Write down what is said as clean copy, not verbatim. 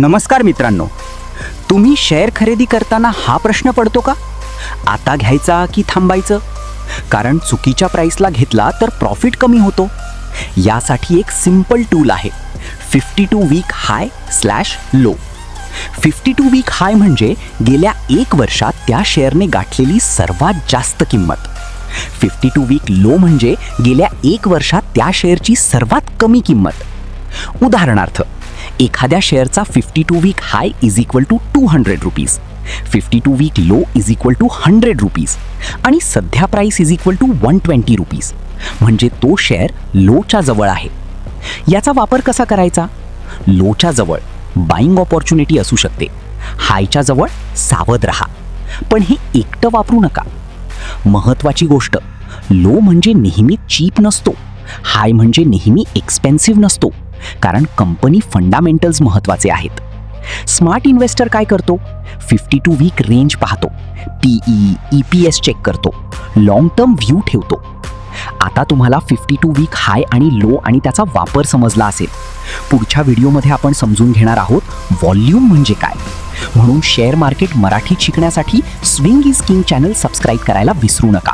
नमस्कार मित्रांनो, तुम्ही शेअर खरेदी करताना हा प्रश्न पडतो का? आता घ्यायचा की थांबायचं? कारण चुकीच्या प्राईसला घेतला तर प्रॉफिट कमी होतो. यासाठी एक सिंपल टूल आहे, 52 वीक हाय स्लॅश लो. 52 वीक हाय म्हणजे गेल्या 1 वर्षात त्या शेअरने गाठलेली सर्वात जास्त किंमत. 52 वीक लो म्हणजे गेल्या 1 वर्षात त्या शेअरची सर्वात कमी किंमत. उदाहरणार्थ, एखाद्या शेअरचा 52 week high is equal to 200 rupees, 52 week low is equal to 100 rupees आणि सध्या price is equal to 120 rupees, म्हणजे तो शेअर लोच्या जवळ आहे. याचा वापर कसा करायचा? लोच्या जवळ बाईंग ऑपॉर्च्युनिटी असू शकते, हायच्या जवळ सावध राहा. पण हे एकटं वापरू नका. महत्त्वाची गोष्ट, लो म्हणजे नेहमी चीप नसतो, हाय म्हणजे नेहमी एक्सपेन्सिव्ह नसतो, कारण कंपनी फंडामेंटल्स महत्त्वाचे आहेत. स्मार्ट इन्व्हेस्टर काय करतो? 52 वीक रेंज पाहतो, PE, EPS चेक करतो, लॉंग टर्म व्ह्यू ठेवतो. आता तुम्हाला 52 वीक हाय आणि लो आणि त्याचा वापर समजला असेल. पुढच्या व्हिडिओमध्ये आपण समजून घेणार आहोत व्हॉल्यूम म्हणजे काय. म्हणून शेअर मार्केट मराठीत शिकण्यासाठी swing is king channel subscribe करायला विसरू नका.